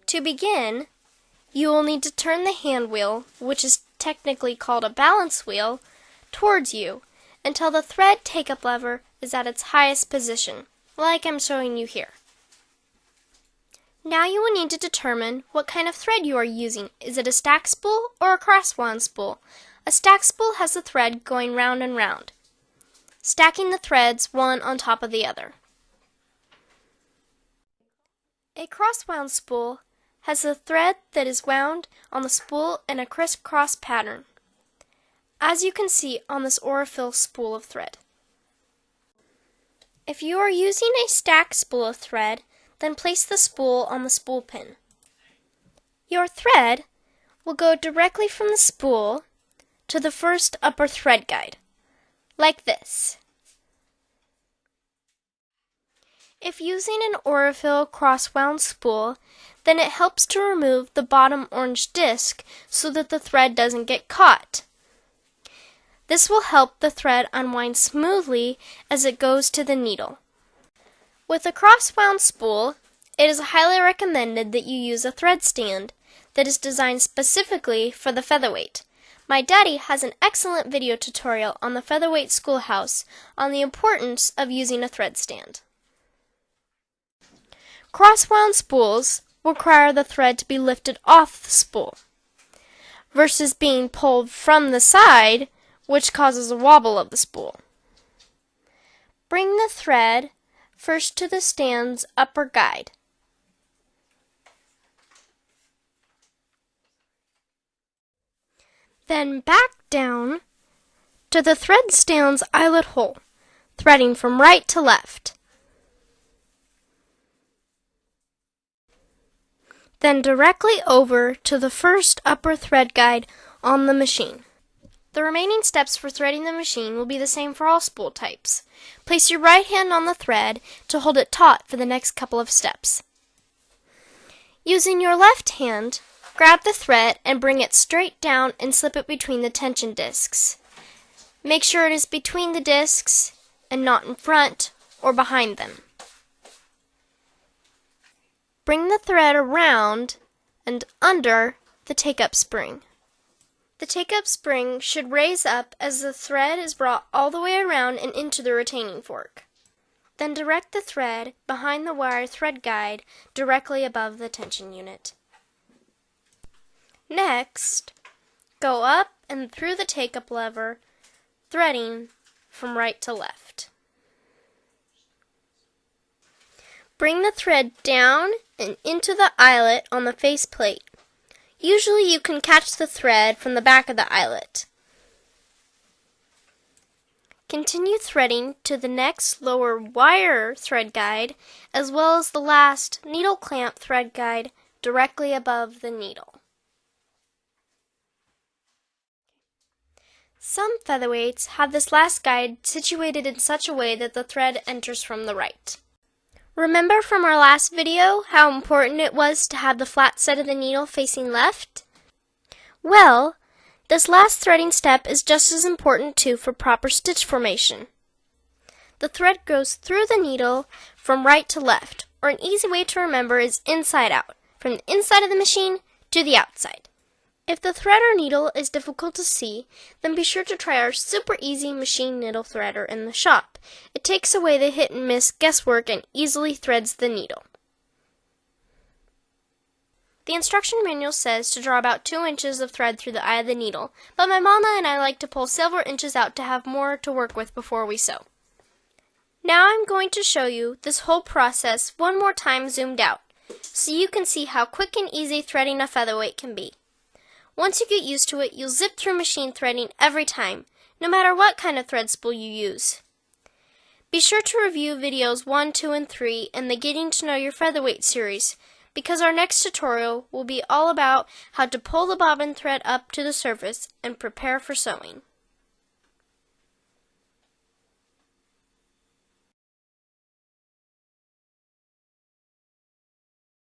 To begin, you will need to turn the hand wheel, which is technically called a balance wheel, towards you until the thread take-up lever is at its highest position, like I'm showing you here. Now you will need to determine what kind of thread you are using. Is it a stack spool or a cross-wound spool? A stack spool has the thread going round and round, stacking the threads one on top of the other. A cross-wound spool has the thread that is wound on the spool in a crisscross pattern, as you can see on this Aurifil spool of thread. If you are using a stack spool of thread, then place the spool on the spool pin. Your thread will go directly from the spool to the first upper thread guide, like this. If using an Aurifil cross-wound spool, then it helps to remove the bottom orange disc so that the thread doesn't get caught. This will help the thread unwind smoothly as it goes to the needle. With a cross-wound spool, it is highly recommended that you use a thread stand that is designed specifically for the featherweight. My daddy has an excellent video tutorial on the featherweight schoolhouse on the importance of using a thread stand. Cross-wound spools require the thread to be lifted off the spool, versus being pulled from the side, which causes a wobble of the spool. Bring the thread first to the stand's upper guide. Then back down to the thread stand's eyelet hole, threading from right to left. Then directly over to the first upper thread guide on the machine. The remaining steps for threading the machine will be the same for all spool types. Place your right hand on the thread to hold it taut for the next couple of steps. Using your left hand, grab the thread and bring it straight down and slip it between the tension discs. Make sure it is between the discs and not in front or behind them. Bring the thread around and under the take-up spring. The take-up spring should raise up as the thread is brought all the way around and into the retaining fork. Then direct the thread behind the wire thread guide directly above the tension unit. Next, go up and through the take-up lever, threading from right to left. Bring the thread down and into the eyelet on the faceplate. Usually you can catch the thread from the back of the eyelet. Continue threading to the next lower wire thread guide, as well as the last needle clamp thread guide directly above the needle. Some featherweights have this last guide situated in such a way that the thread enters from the right. Remember from our last video how important it was to have the flat side of the needle facing left? Well, this last threading step is just as important too for proper stitch formation. The thread goes through the needle from right to left, or an easy way to remember is inside out, from the inside of the machine to the outside. If the thread or needle is difficult to see, then be sure to try our super easy machine needle threader in the shop. It takes away the hit and miss guesswork and easily threads the needle. The instruction manual says to draw about 2 inches of thread through the eye of the needle, but my mama and I like to pull several inches out to have more to work with before we sew. Now I'm going to show you this whole process one more time zoomed out, so you can see how quick and easy threading a featherweight can be. Once you get used to it, you'll zip through machine threading every time, no matter what kind of thread spool you use. Be sure to review videos 1, 2, and 3 in the Getting to Know Your Featherweight series, because our next tutorial will be all about how to pull the bobbin thread up to the surface and prepare for sewing.